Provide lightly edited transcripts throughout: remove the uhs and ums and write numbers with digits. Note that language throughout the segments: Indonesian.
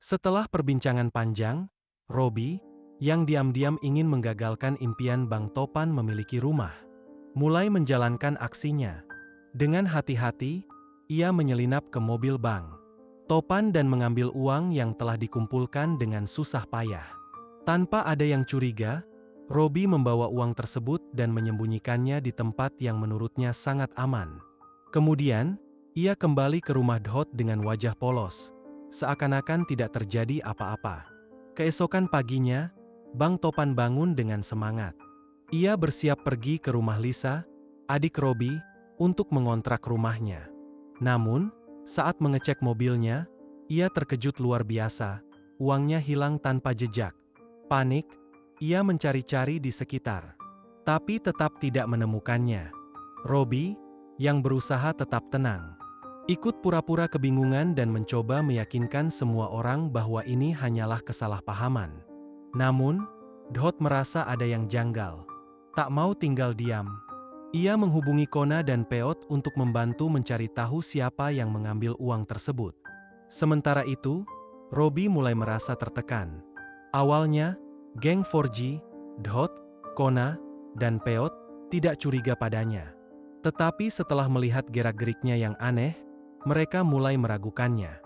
Setelah perbincangan panjang, Robi, yang diam-diam ingin menggagalkan impian Bang Topan memiliki rumah, mulai menjalankan aksinya. Dengan hati-hati, ia menyelinap ke mobil Bang Topan dan mengambil uang yang telah dikumpulkan dengan susah payah. Tanpa ada yang curiga, Robi membawa uang tersebut dan menyembunyikannya di tempat yang menurutnya sangat aman. Kemudian, ia kembali ke rumah Dhot dengan wajah polos, seakan-akan tidak terjadi apa-apa. Keesokan paginya, Bang Topan bangun dengan semangat. Ia bersiap pergi ke rumah Lisa, adik Robi, untuk mengontrak rumahnya. Namun, saat mengecek mobilnya, ia terkejut luar biasa. Uangnya hilang tanpa jejak. Panik, ia mencari-cari di sekitar, tapi tetap tidak menemukannya. Robi, yang berusaha tetap tenang, ikut pura-pura kebingungan dan mencoba meyakinkan semua orang bahwa ini hanyalah kesalahpahaman. Namun, Dhot merasa ada yang janggal. Tak mau tinggal diam. Ia menghubungi Kona dan Peot untuk membantu mencari tahu siapa yang mengambil uang tersebut. Sementara itu, Robi mulai merasa tertekan. Awalnya, geng 4G, Dhot, Kona, dan Peot tidak curiga padanya. Tetapi setelah melihat gerak-geriknya yang aneh, mereka mulai meragukannya.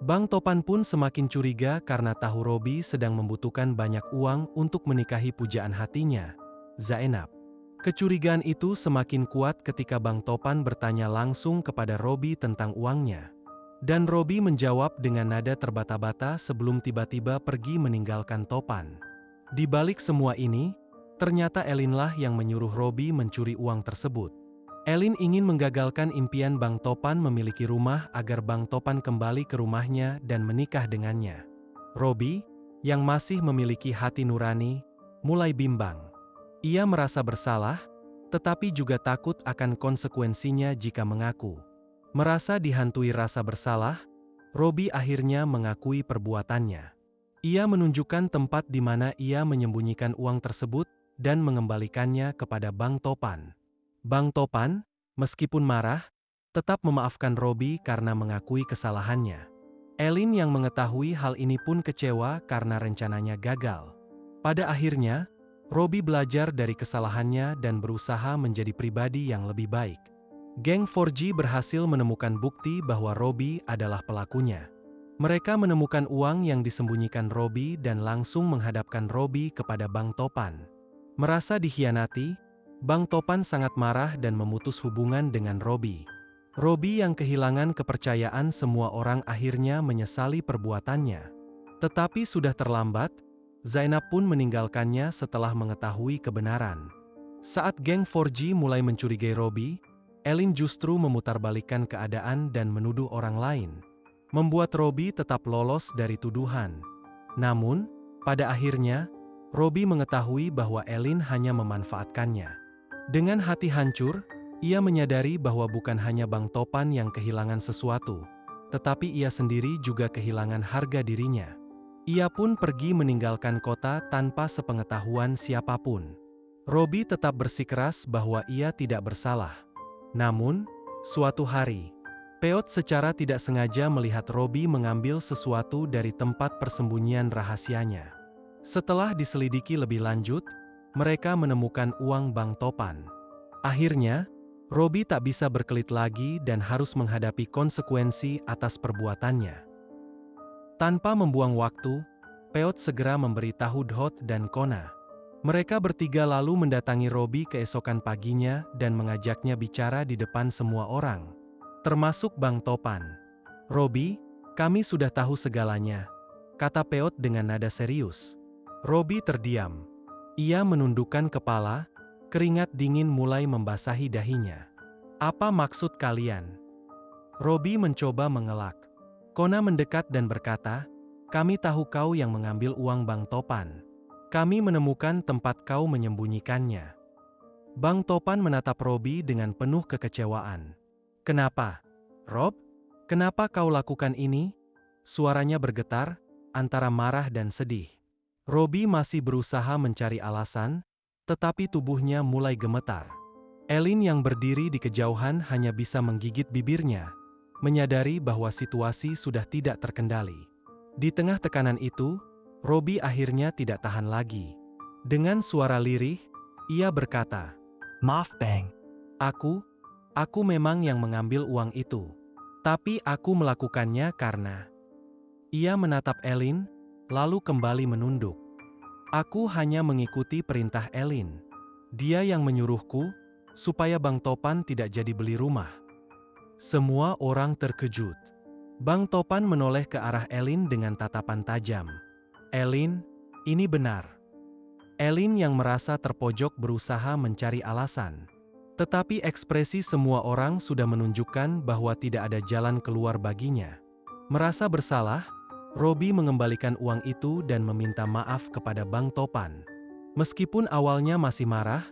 Bang Topan pun semakin curiga karena tahu Robi sedang membutuhkan banyak uang untuk menikahi pujaan hatinya, Zainab. Kecurigaan itu semakin kuat ketika Bang Topan bertanya langsung kepada Robi tentang uangnya. Dan Robi menjawab dengan nada terbata-bata sebelum tiba-tiba pergi meninggalkan Topan. Di balik semua ini, ternyata Elinlah yang menyuruh Robi mencuri uang tersebut. Elin ingin menggagalkan impian Bang Topan memiliki rumah agar Bang Topan kembali ke rumahnya dan menikah dengannya. Robi, yang masih memiliki hati nurani, mulai bimbang. Ia merasa bersalah, tetapi juga takut akan konsekuensinya jika mengaku. Merasa dihantui rasa bersalah, Robi akhirnya mengakui perbuatannya. Ia menunjukkan tempat di mana ia menyembunyikan uang tersebut dan mengembalikannya kepada Bang Topan. Bang Topan, meskipun marah, tetap memaafkan Robi karena mengakui kesalahannya. Elin yang mengetahui hal ini pun kecewa karena rencananya gagal. Pada akhirnya, Robi belajar dari kesalahannya dan berusaha menjadi pribadi yang lebih baik. Geng 4G berhasil menemukan bukti bahwa Robi adalah pelakunya. Mereka menemukan uang yang disembunyikan Robi dan langsung menghadapkan Robi kepada Bang Topan. Merasa dikhianati, Bang Topan sangat marah dan memutus hubungan dengan Robi. Robi yang kehilangan kepercayaan semua orang akhirnya menyesali perbuatannya. Tetapi sudah terlambat. Zainab pun meninggalkannya setelah mengetahui kebenaran. Saat geng 4G mulai mencurigai Robi, Elin justru memutarbalikkan keadaan dan menuduh orang lain, membuat Robi tetap lolos dari tuduhan. Namun, pada akhirnya, Robi mengetahui bahwa Elin hanya memanfaatkannya. Dengan hati hancur, ia menyadari bahwa bukan hanya Bang Topan yang kehilangan sesuatu, tetapi ia sendiri juga kehilangan harga dirinya. Ia pun pergi meninggalkan kota tanpa sepengetahuan siapapun. Robi tetap bersikeras bahwa ia tidak bersalah. Namun, suatu hari, Peot secara tidak sengaja melihat Robi mengambil sesuatu dari tempat persembunyian rahasianya. Setelah diselidiki lebih lanjut, mereka menemukan uang Bang Topan. Akhirnya, Robi tak bisa berkelit lagi dan harus menghadapi konsekuensi atas perbuatannya. Tanpa membuang waktu, Peot segera memberitahu Dhot dan Kona. Mereka bertiga lalu mendatangi Robi keesokan paginya dan mengajaknya bicara di depan semua orang, termasuk Bang Topan. "Robi, kami sudah tahu segalanya," kata Peot dengan nada serius. Robi terdiam. Ia menundukkan kepala, keringat dingin mulai membasahi dahinya. "Apa maksud kalian?" Robi mencoba mengelak. Kona mendekat dan berkata, "Kami tahu kau yang mengambil uang Bang Topan. Kami menemukan tempat kau menyembunyikannya." Bang Topan menatap Robi dengan penuh kekecewaan. "Kenapa, Rob? Kenapa kau lakukan ini?" Suaranya bergetar, antara marah dan sedih. Robi masih berusaha mencari alasan, tetapi tubuhnya mulai gemetar. Elin yang berdiri di kejauhan hanya bisa menggigit bibirnya. menyadari bahwa situasi sudah tidak terkendali. Di tengah tekanan itu, Robbie akhirnya tidak tahan lagi. Dengan suara lirih, ia berkata, "Maaf Bang, Aku memang yang mengambil uang itu. Tapi aku melakukannya karena..." Ia menatap Elin, lalu kembali menunduk. "Aku hanya mengikuti perintah Elin. Dia yang menyuruhku, supaya Bang Topan tidak jadi beli rumah." Semua orang terkejut. Bang Topan menoleh ke arah Elin dengan tatapan tajam. "Elin, ini benar." Elin yang merasa terpojok berusaha mencari alasan. Tetapi ekspresi semua orang sudah menunjukkan bahwa tidak ada jalan keluar baginya. Merasa bersalah, Robbie mengembalikan uang itu dan meminta maaf kepada Bang Topan. Meskipun awalnya masih marah,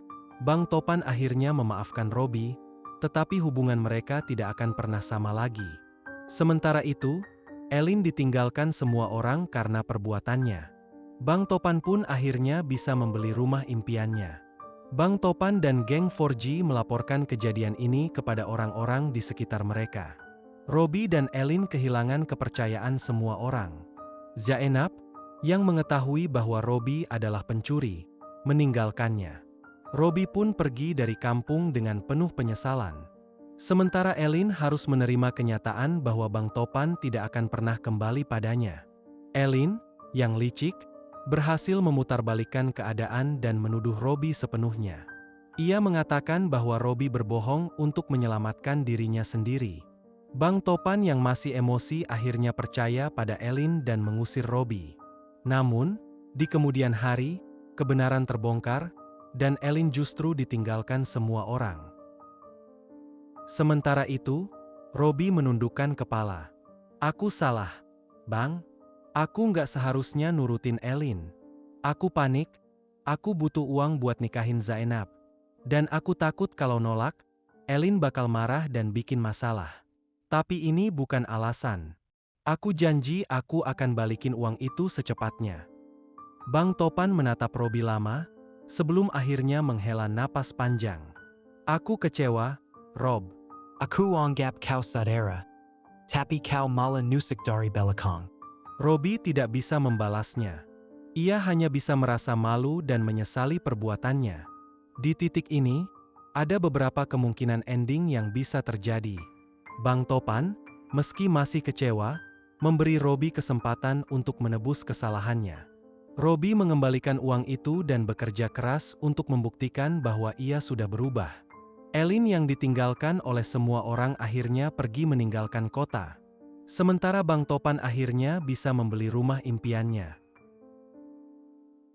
Bang Topan akhirnya memaafkan Robbie, tetapi hubungan mereka tidak akan pernah sama lagi. Sementara itu, Elin ditinggalkan semua orang karena perbuatannya. Bang Topan pun akhirnya bisa membeli rumah impiannya. Bang Topan dan geng 4G melaporkan kejadian ini kepada orang-orang di sekitar mereka. Robbie dan Elin kehilangan kepercayaan semua orang. Zainab, yang mengetahui bahwa Robbie adalah pencuri, meninggalkannya. Robbie pun pergi dari kampung dengan penuh penyesalan. Sementara Elin harus menerima kenyataan bahwa Bang Topan tidak akan pernah kembali padanya. Elin, yang licik, berhasil memutarbalikkan keadaan dan menuduh Robbie sepenuhnya. Ia mengatakan bahwa Robbie berbohong untuk menyelamatkan dirinya sendiri. Bang Topan yang masih emosi akhirnya percaya pada Elin dan mengusir Robbie. Namun, di kemudian hari, kebenaran terbongkar, dan Elin justru ditinggalkan semua orang. Sementara itu, Robbie menundukkan kepala. "Aku salah, Bang. Aku nggak seharusnya nurutin Elin. Aku panik, aku butuh uang buat nikahin Zainab. Dan aku takut kalau nolak, Elin bakal marah dan bikin masalah. Tapi ini bukan alasan. Aku janji aku akan balikin uang itu secepatnya." Bang Topan menatap Robbie lama, sebelum akhirnya menghela napas panjang. "Aku kecewa, Rob. aku anggap kau saudara, tapi kau malah nusuk dari belakang." Robbie tidak bisa membalasnya. Ia hanya bisa merasa malu dan menyesali perbuatannya. Di titik ini, ada beberapa kemungkinan ending yang bisa terjadi. Bang Topan, meski masih kecewa, memberi Robbie kesempatan untuk menebus kesalahannya. Robbie mengembalikan uang itu dan bekerja keras untuk membuktikan bahwa ia sudah berubah. Elin yang ditinggalkan oleh semua orang akhirnya pergi meninggalkan kota. Sementara Bang Topan akhirnya bisa membeli rumah impiannya.